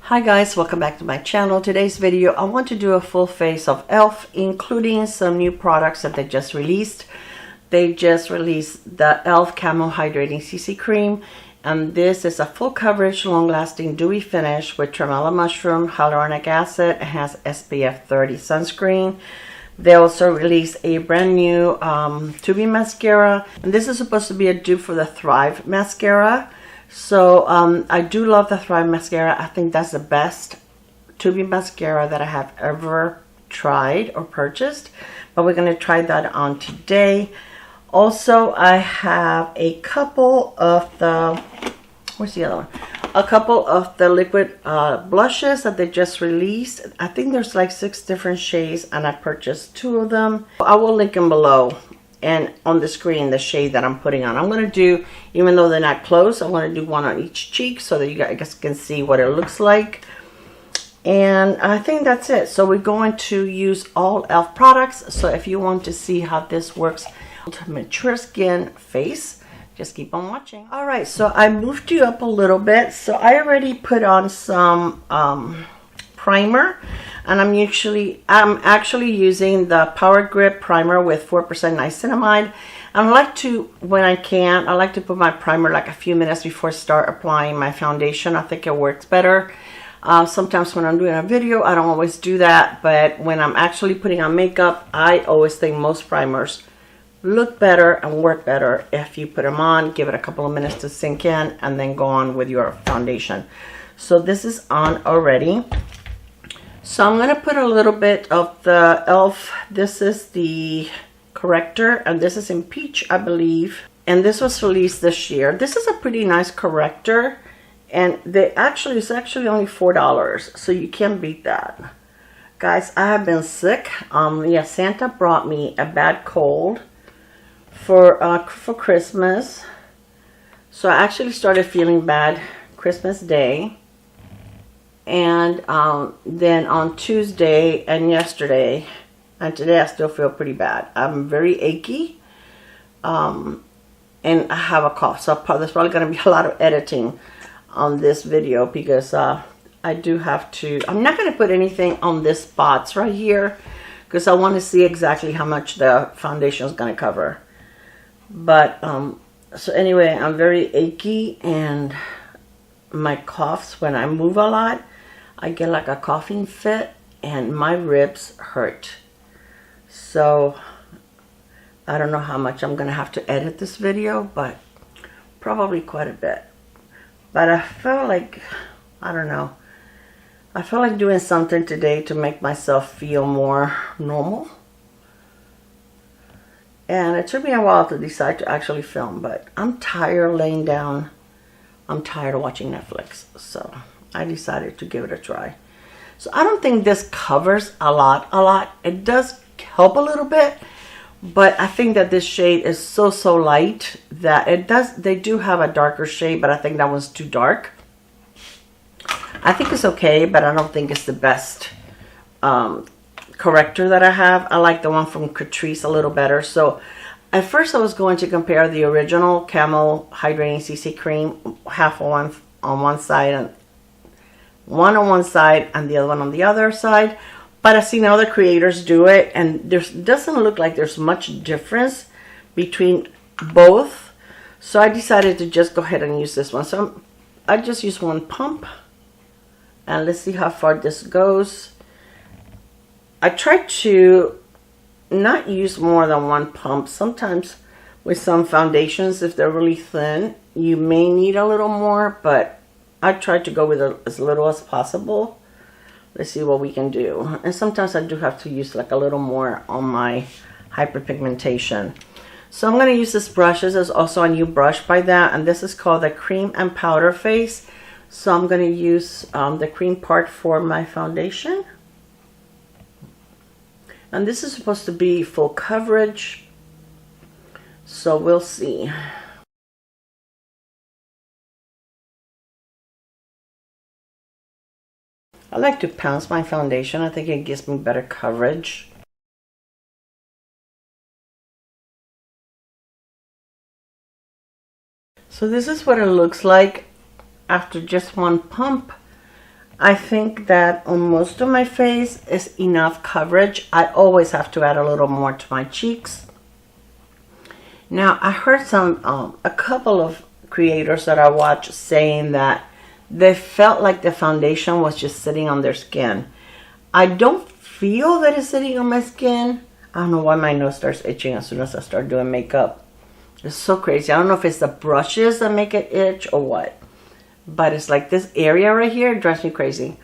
Hi guys, welcome back to my channel. Today's video I want to do a full face of e.l.f. including some new products that they just released. They just released the e.l.f. Camo Hydrating CC Cream, and this is a full coverage, long lasting dewy finish with tremella mushroom, hyaluronic acid. It has SPF 30 sunscreen. They also released a brand new tubing mascara, and this is supposed to be a dupe for the Thrive mascara. So I do love the Thrive mascara. I think that's the best tubing mascara that I have ever tried or purchased, but we're going to try that on today. Also, I have a couple of the, where's the other one? A couple of the liquid blushes that they just released. I think there's like 6 different shades, and I purchased 2 of them. I will link them below and on the screen the shade that I'm putting on. I'm going to do, even though they're not close, I'm going to do one on each cheek so that you guys can see what it looks like. And I think that's it. So we're going to use all e.l.f. products. So if you want to see how this works to mature skin face, just keep on watching. All right, so I moved you up a little bit. So I already put on some primer, and I'm actually using the Power Grip primer with 4% niacinamide. I like to, when I can, I like to put my primer like a few minutes before I start applying my foundation. I think it works better. Sometimes when I'm doing a video, I don't always do that, but when I'm actually putting on makeup, I always think most primers look better and work better if you put them on, give it a couple of minutes to sink in, and then go on with your foundation. So this is on already. So I'm going to put a little bit of the e.l.f. This is the corrector, and this is in peach, I believe. And this was released this year. This is a pretty nice corrector, and it's actually only $4, so you can't beat that. Guys, I have been sick. Yeah, Santa brought me a bad cold for Christmas. So I actually started feeling bad Christmas Day. And then on Tuesday and yesterday and today I still feel pretty bad. I'm very achy, and I have a cough, so there's probably going to be a lot of editing on this video because I do have to, I'm not going to put anything on this spots right here because I want to see exactly how much the foundation is going to cover. But so anyway, I'm very achy, and my coughs, when I move a lot, I get like a coughing fit and my ribs hurt. So I don't know how much I'm gonna have to edit this video, but probably quite a bit. But I felt like, I don't know, I felt like doing something today to make myself feel more normal. And it took me a while to decide to actually film, but I'm tired laying down. I'm tired of watching Netflix, so I decided to give it a try. So I don't think this covers a lot. It does help a little bit, but I think that this shade is so light that it does, they do have a darker shade, but I think that one's too dark. I think it's okay, but I don't think it's the best corrector that I have. I like the one from Catrice a little better. So at first I was going to compare the original Camo Hydrating CC Cream, half on one side and one on one side and the other one on the other side, but I've seen other creators do it, and there doesn't look like there's much difference between both. So I decided to just go ahead and use this one. So I just use one pump, and let's see how far this goes. I try to not use more than one pump. Sometimes with some foundations, if they're really thin, you may need a little more, but I try to go with as little as possible. Let's see what we can do. And sometimes I do have to use like a little more on my hyperpigmentation. So I'm going to use this brush. This is also a new brush by that, and this is called the Cream and Powder Face. So I'm going to use the cream part for my foundation. And this is supposed to be full coverage, so we'll see. I like to pounce my foundation. I think it gives me better coverage. So this is what it looks like after just one pump. I think that on most of my face is enough coverage. I always have to add a little more to my cheeks. Now, I heard a couple of creators that I watch saying that they felt like the foundation was just sitting on their skin. I don't feel that it's sitting on my skin. I don't know why my nose starts itching as soon as I start doing makeup. It's so crazy. I don't know if it's the brushes that make it itch or what. But it's like this area right here drives me crazy.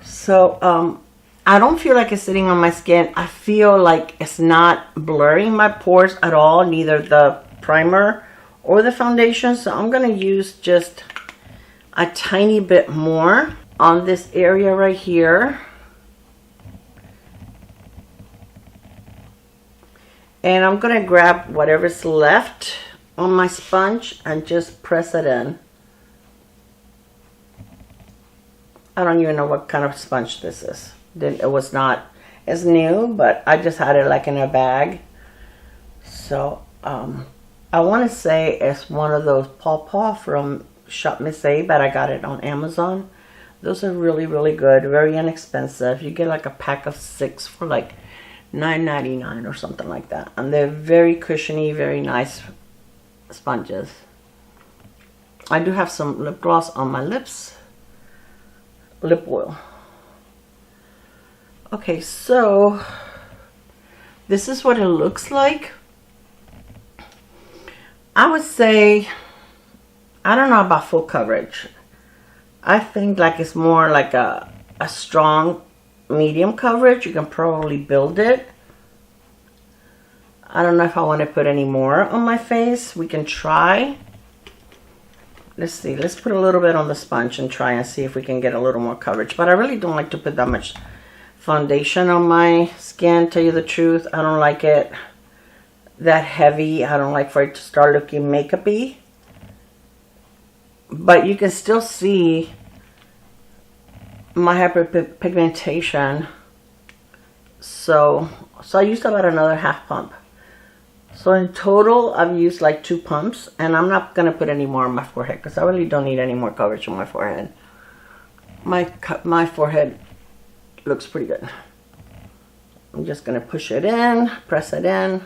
So, I don't feel like it's sitting on my skin. I feel like it's not blurring my pores at all. Neither the primer or the foundation. So I'm going to use just a tiny bit more on this area right here. And I'm going to grab whatever's left on my sponge and just press it in. I don't even know what kind of sponge this is. It was not as new, but I just had it like in a bag. So I want to say it's one of those Paw Paw from Shop Miss A, but I got it on Amazon. Those are really, really good, very inexpensive. You get like a pack of 6 for like $9.99 or something like that. And they're very cushiony, very nice sponges. I do have some lip gloss on my lips. Lip oil. Okay, so this is what it looks like. I would say, I don't know about full coverage. I think like it's more like a strong medium coverage. You can probably build it. I don't know if I want to put any more on my face. We can try. Let's see. Let's put a little bit on the sponge and try and see if we can get a little more coverage. But I really don't like to put that much foundation on my skin, tell you the truth. I don't like it that heavy. I don't like for it to start looking makeup-y. But you can still see my hyperpigmentation. So I used about another half pump. So in total, I've used like 2 pumps. And I'm not going to put any more on my forehead because I really don't need any more coverage on my forehead. My forehead looks pretty good. I'm just going to push it in, press it in.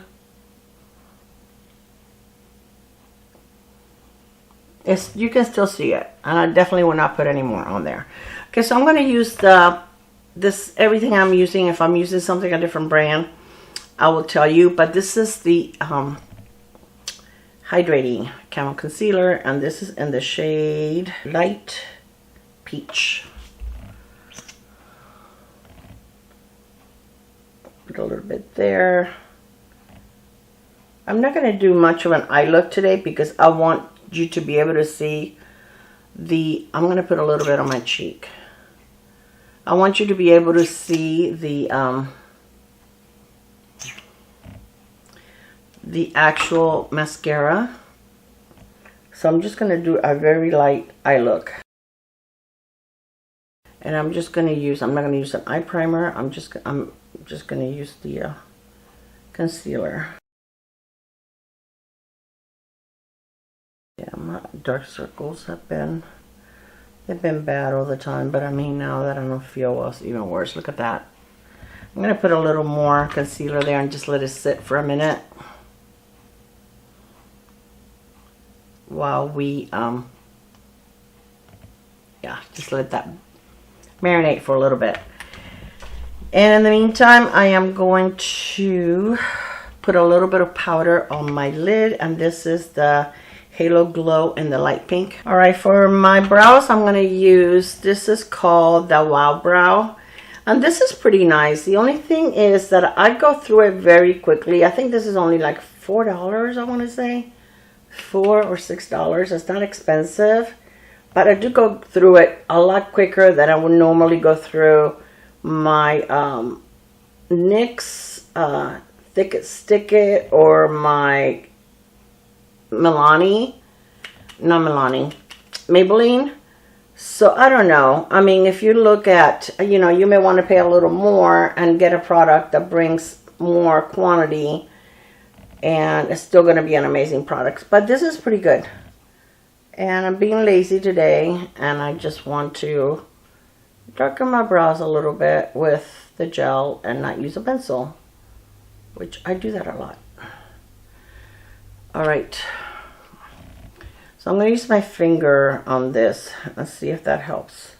You can still see it. And I definitely will not put any more on there. Okay, so I'm going to use everything I'm using. If I'm using something a different brand, I will tell you. But this is the Hydrating Camo Concealer. And this is in the shade Light Peach. Put a little bit there. I'm not going to do much of an eye look today because I want you to be able to see I'm going to put a little bit on my cheek. I want you to be able to see the actual mascara. So I'm just going to do a very light eye look. And I'm not going to use an eye primer. I'm just going to use the concealer. Yeah, my dark circles they've been bad all the time, but I mean, now that I don't feel well, it's even worse. Look at that. I'm going to put a little more concealer there and just let it sit for a minute while we just let that marinate for a little bit. And in the meantime, I am going to put a little bit of powder on my lid, and this is the Halo Glow in the light pink. All right, for my brows, I'm going to use, this is called the Wow Brow. And this is pretty nice. The only thing is that I go through it very quickly. I think this is only like $4, I want to say. $4 or $6. It's not expensive. But I do go through it a lot quicker than I would normally go through my NYX Thick It Stick It or my Maybelline. So I don't know. I mean, if you look at, you know, you may want to pay a little more and get a product that brings more quantity, and it's still going to be an amazing product. But this is pretty good. And I'm being lazy today, and I just want to darken my brows a little bit with the gel and not use a pencil, which I do that a lot. All right, so I'm going to use my finger on this and see if that helps.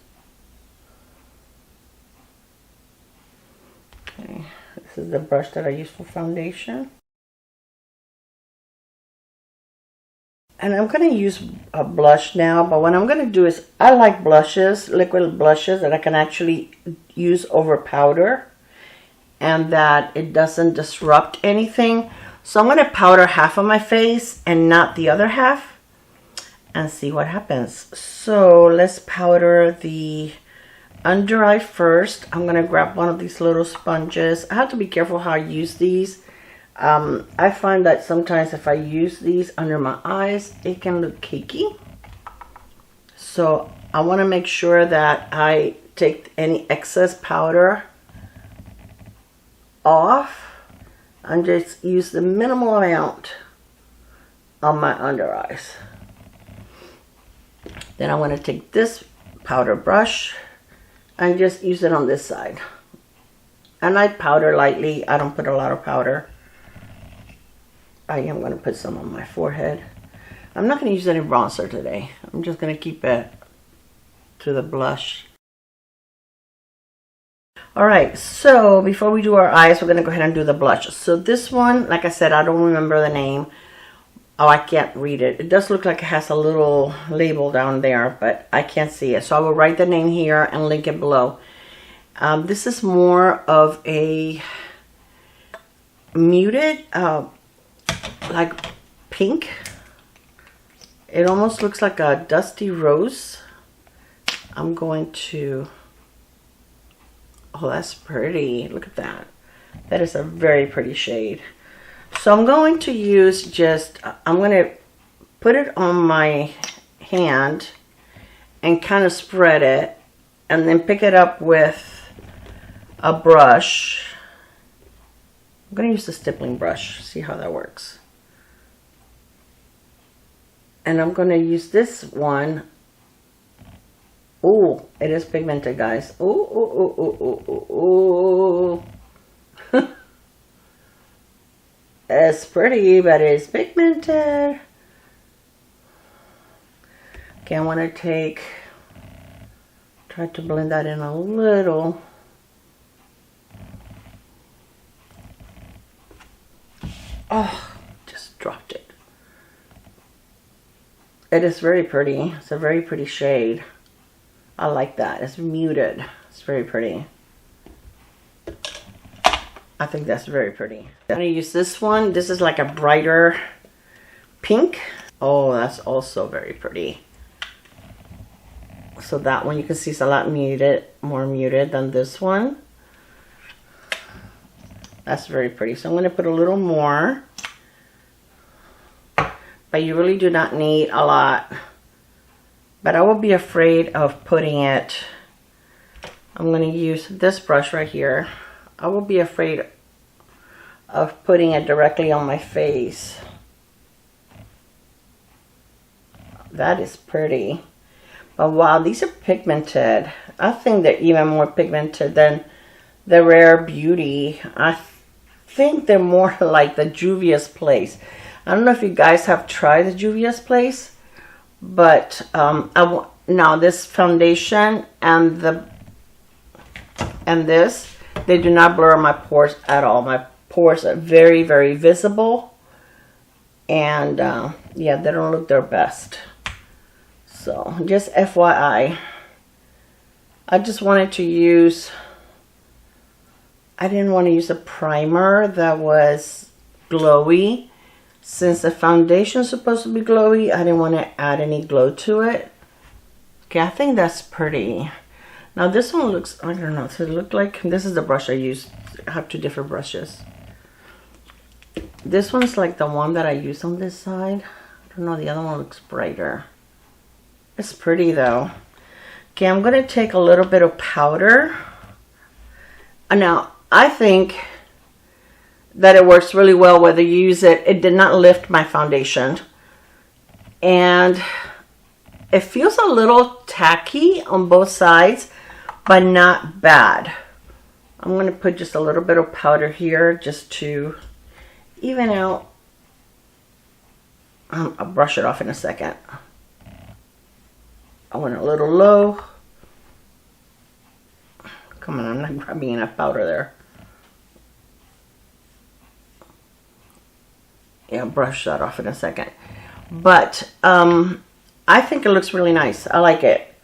Okay, this is the brush that I use for foundation. And I'm going to use a blush now, but what I'm going to do is, I like blushes, liquid blushes that I can actually use over powder and that it doesn't disrupt anything. So I'm going to powder half of my face and not the other half and see what happens. So let's powder the under eye first. I'm going to grab one of these little sponges. I have to be careful how I use these. I find that sometimes if I use these under my eyes, it can look cakey. So I want to make sure that I take any excess powder off and just use the minimal amount on my under eyes. Then I want to take this powder brush and just use it on this side. And I powder lightly. I don't put a lot of powder. I am going to put some on my forehead. I'm not going to use any bronzer today. I'm just going to keep it to the blush. Alright, so before we do our eyes, we're going to go ahead and do the blush. So this one, like I said, I don't remember the name. Oh, I can't read it. It does look like it has a little label down there, but I can't see it. So I will write the name here and link it below. This is more of a muted, like pink. It almost looks like a dusty rose. I'm going to, oh, that's pretty. Look at that. That is a very pretty shade. So I'm going to use just, I'm going to put it on my hand and kind of spread it and then pick it up with a brush. I'm going to use the stippling brush, see how that works. And I'm going to use this one. Oh, it is pigmented, guys. Oh. It's pretty, but it's pigmented. Okay, I want to try to blend that in a little. Oh, just dropped it. It is very pretty. It's a very pretty shade. I like that. It's muted. It's very pretty. I think that's very pretty. I'm going to use this one. This is like a brighter pink. Oh, that's also very pretty. So that one you can see is a lot muted, more muted than this one. That's very pretty. So I'm going to put a little more. But you really do not need a lot. But I will be afraid of putting it. I'm going to use this brush right here. I will be afraid of putting it directly on my face. That is pretty. But wow, these are pigmented. I think they're even more pigmented than the Rare Beauty. I think they're more like the Juvia's Place. I don't know if you guys have tried the Juvia's Place, but now this foundation and this, they do not blur my pores at all. My pores are very, very visible, and yeah, they don't look their best. So just FYI, I just wanted to use, I didn't want to use a primer that was glowy. Since the foundation is supposed to be glowy, I didn't want to add any glow to it. Okay, I think that's pretty. Now this one looks, I don't know, does it look like, this is the brush I used. I have two different brushes. This one's like the one that I used on this side. I don't know, the other one looks brighter. It's pretty though. Okay, I'm going to take a little bit of powder. Now, I think that it works really well whether you use it. It did not lift my foundation. And It feels a little tacky on both sides, but not bad. I'm going to put just a little bit of powder here just to even out. I'll brush it off in a second. I went a little low. Come on, I'm not grabbing enough powder there. Yeah, I'll brush that off in a second. But I think it looks really nice. I like it.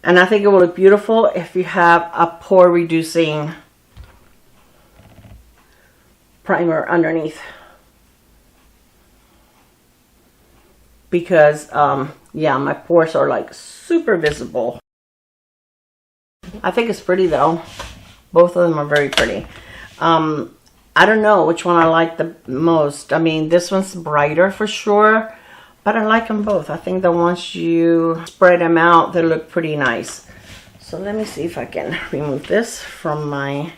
And I think it will look beautiful if you have a pore reducing primer underneath. Because, yeah, my pores are like super visible. I think it's pretty though. Both of them are very pretty. I don't know which one I like the most. I mean, this one's brighter for sure, but I like them both. I think that once you spread them out, they look pretty nice. So let me see if I can remove this from my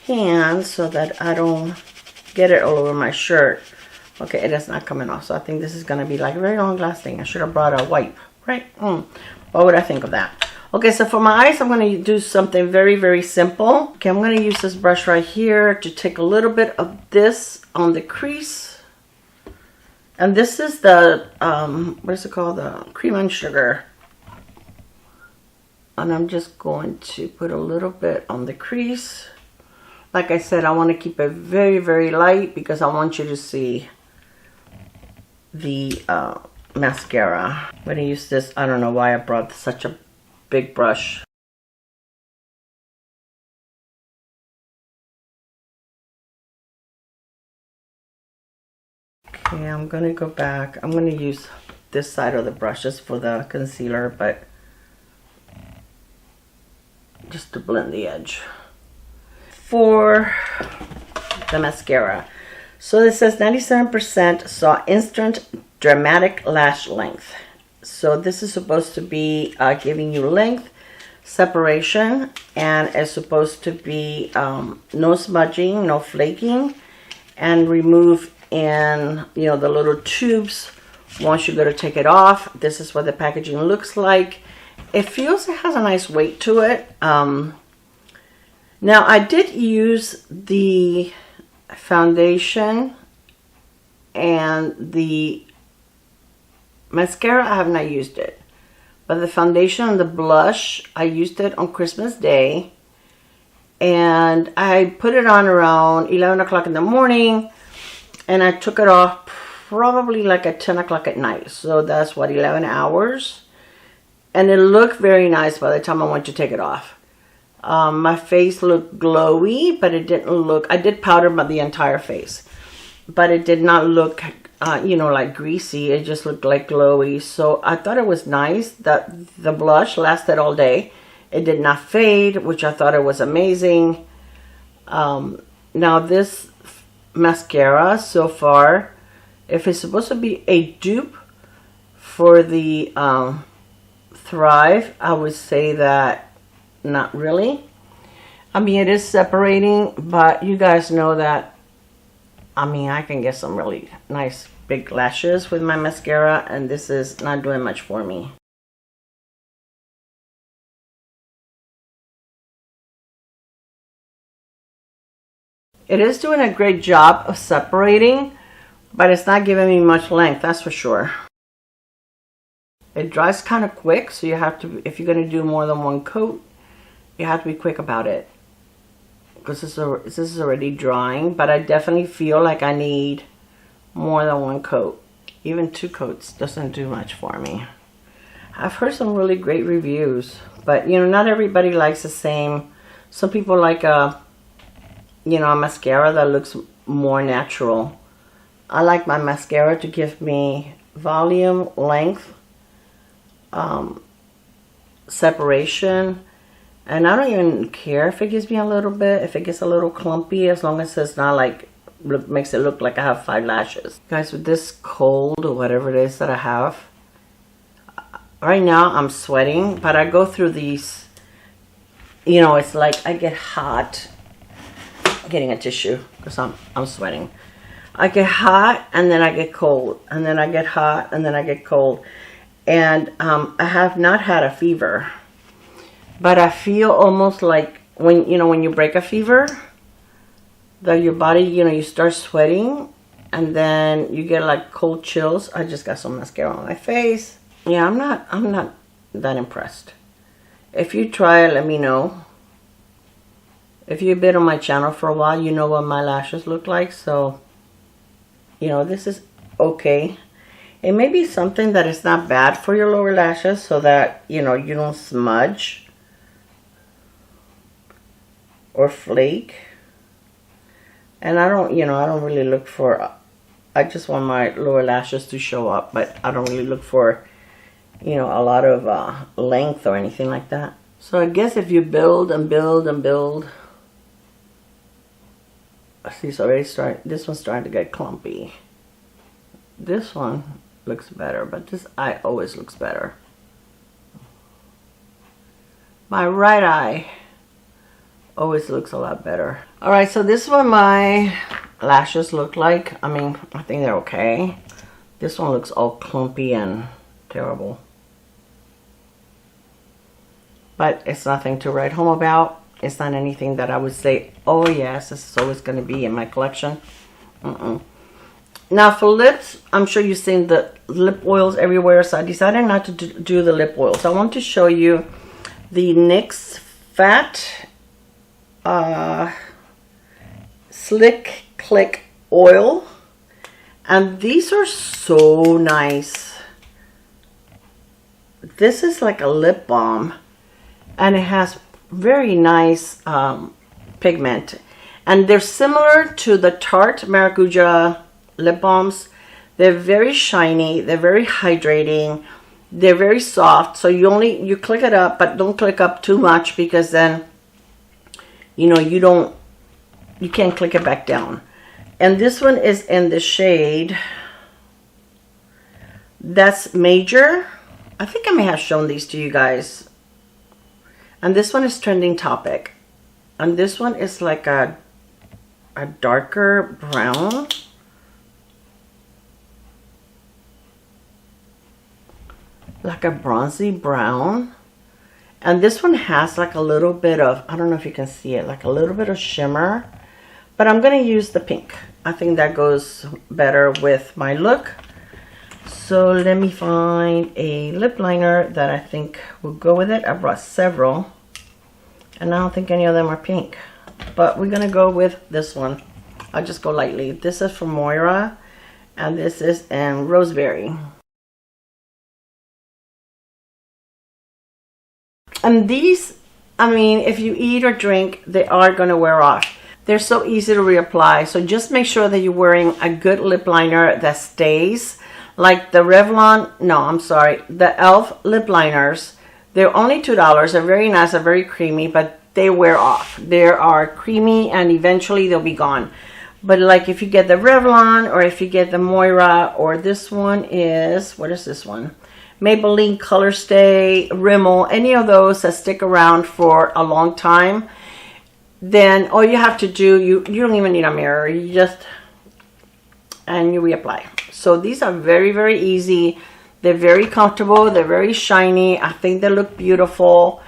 hand so that I don't get it all over my shirt. Okay, it is not coming off, so I think this is going to be like very long lasting. I should have brought a wipe, right? What would I think of that? Okay, so for my eyes, I'm going to do something very, very simple. Okay, I'm going to use this brush right here to take a little bit of this on the crease. And this is the, what is it called? The cream and sugar. And I'm just going to put a little bit on the crease. Like I said, I want to keep it very, very light because I want you to see the mascara. I'm going to use this. I don't know why I brought such a big brush. Okay, I'm going to go back. I'm going to use this side of the brush just for the concealer, but just to blend the edge. For the mascara. So this says 97% saw instant dramatic lash length. So this is supposed to be giving you length, separation, and it's supposed to be no smudging, no flaking, and remove in, you know, the little tubes once you go to take it off. This is what the packaging looks like. It feels it has a nice weight to it. Now I did use the foundation and the mascara. I have not used it, but the foundation and the blush, I used it on Christmas Day, and I put it on around 11 o'clock in the morning, and I took it off probably like at 10 o'clock at night. So that's what, 11 hours, and it looked very nice by the time I went to take it off. My face looked glowy, but it didn't look, I did powder the entire face, but it did not look, you know, like greasy. It just looked like glowy. So I thought it was nice that the blush lasted all day. It did not fade, which I thought it was amazing. Now this mascara so far, if it's supposed to be a dupe for the Thrive, I would say that not really. I mean, it is separating, but you guys know that, I mean, I can get some really nice big lashes with my mascara, and this is not doing much for me. It is doing a great job of separating, but it's not giving me much length, that's for sure. It dries kind of quick, so you have to, if you're going to do more than one coat, you have to be quick about it, because this is already drying. But I definitely feel like I need more than one coat. Even 2 coats doesn't do much for me. I've heard some really great reviews, but you know, not everybody likes the same. Some people like a, you know, a mascara that looks more natural. I like my mascara to give me volume, length, separation. And I don't even care if it gives me a little bit, if it gets a little clumpy, as long as it's not like, makes it look like I have 5 lashes. Guys, with this cold or whatever it is that I have, right now I'm sweating, but I go through these, you know, it's like I get hot. I'm getting a tissue because I'm sweating. I get hot and then I get cold, and then I get hot and then I get cold. And I have not had a fever, but I feel almost like when when you break a fever, that your body, you start sweating, and then you get like cold chills. I just got some mascara on my face. Yeah, I'm not that impressed. If you try it, let me know. If you've been on my channel for a while, you know what my lashes look like. So, this is okay. It may be something that is not bad for your lower lashes, so that, you don't smudge or flake. And I don't really look for, I just want my lower lashes to show up, but I don't really look for, a lot of length or anything like that. So I guess if you build and build and build, see, it's already this one's starting to get clumpy. This one looks better, but this eye always looks better. My right eye always looks a lot better. All right, so this is what my lashes look like. I mean, I think they're okay. This one looks all clumpy and terrible, but it's nothing to write home about. It's not anything that I would say, oh yes, this is always going to be in my collection. Now for lips, I'm sure you've seen the lip oils everywhere, so I decided not to do the lip oils. I want to show you the NYX Fat Slick Click Oil. And these are so nice. This is like a lip balm, and it has very nice pigment, and they're similar to the Tarte Maracuja lip balms. They're very shiny, they're very hydrating, they're very soft. So you click it up, but don't click up too much, because then you can't click it back down. And this one is in the shade that's Major. I think I may have shown these to you guys. And this one is Trending Topic. And this one is like a darker brown. Like a bronzy brown. And this one has like a little bit of, I don't know if you can see it, like a little bit of shimmer. But I'm going to use the pink. I think that goes better with my look. So let me find a lip liner that I think will go with it. I brought several, and I don't think any of them are pink, but we're gonna go with this one. I'll just go lightly. This is from Moira, and this is in Roseberry. And these, I mean, if you eat or drink, they are gonna wear off. They're so easy to reapply, so just make sure that you're wearing a good lip liner that stays. Like the Revlon, no, I'm sorry, the e.l.f. lip liners, they're only $2. They're very nice, they're very creamy, but they wear off. They are creamy and eventually they'll be gone. But like if you get the Revlon, or if you get the Moira, or this one is, what is this one? Maybelline Color Stay, Rimmel, any of those that stick around for a long time, then all you have to do, you don't even need a mirror, you just, and you reapply. So these are very, very easy. They're very comfortable. They're very shiny. I think they look beautiful.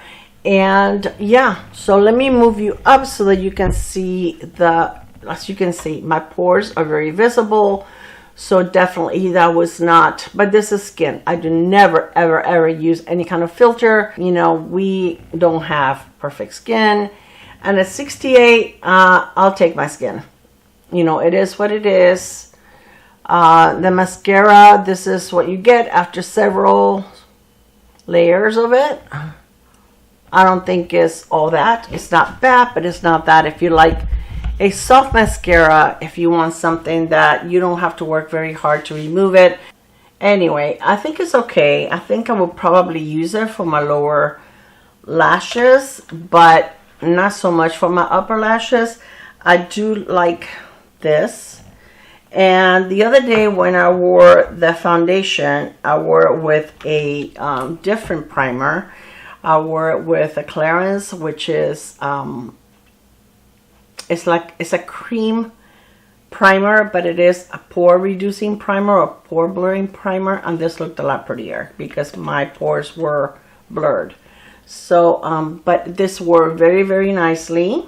And yeah, so let me move you up so that you can see as you can see, my pores are very visible. So definitely that was not, but this is skin. I do never, ever, ever use any kind of filter. We don't have perfect skin. And at 68, I'll take my skin. It is what it is. The mascara, this is what you get after several layers of it. I don't think it's all that. It's not bad, but it's not that. If you like a soft mascara, if you want something that you don't have to work very hard to remove it. Anyway, I think it's okay. I think I will probably use it for my lower lashes, but not so much for my upper lashes. I do like this. And the other day when I wore the foundation, I wore it with a different primer. I wore it with a Clarins, which is it's a cream primer, but it is a pore reducing primer or pore blurring primer, and this looked a lot prettier because my pores were blurred. So but this wore very nicely,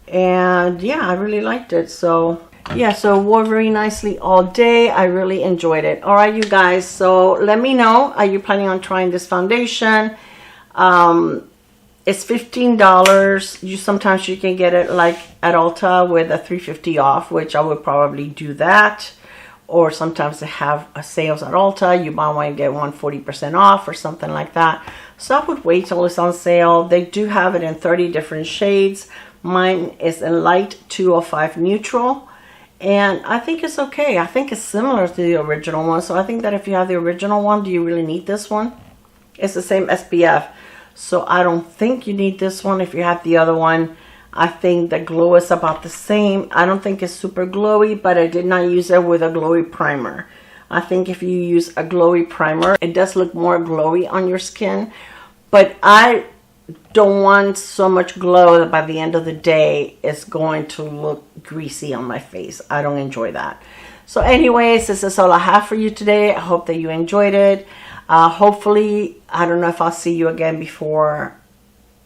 and yeah, I really liked it. So yeah, so it wore very nicely all day. I really enjoyed it. All right, you guys, so let me know, are you planning on trying this foundation? It's $15. Sometimes you can get it like at Ulta with a $3.50 off, which I would probably do that. Or sometimes they have sales at Ulta. You might want to get one 40% off or something like that. So I would wait till it's on sale. They do have it in 30 different shades. Mine is in light 205 neutral. And I think it's okay. I think it's similar to the original one. So I think that if you have the original one, do you really need this one? It's the same SPF. So I don't think you need this one if you have the other one. I think the glow is about the same. I don't think it's super glowy, but I did not use it with a glowy primer. I think if you use a glowy primer, it does look more glowy on your skin. But I don't want so much glow that by the end of the day, it's going to look greasy on my face. I don't enjoy that. So anyways, this is all I have for you today. I hope that you enjoyed it. Hopefully, I don't know if I'll see you again before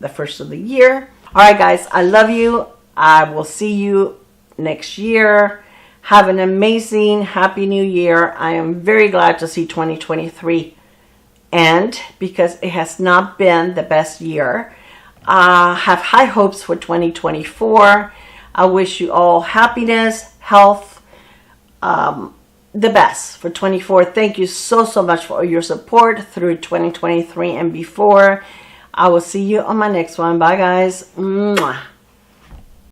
the first of the year. All right, guys, I love you. I will see you next year. Have an amazing, happy new year. I am very glad to see 2023 end because it has not been the best year. I have high hopes for 2024. I wish you all happiness, health, the best for 24. Thank you so much for your support through 2023 and before. I will see you on my next one. Bye, guys. Mwah.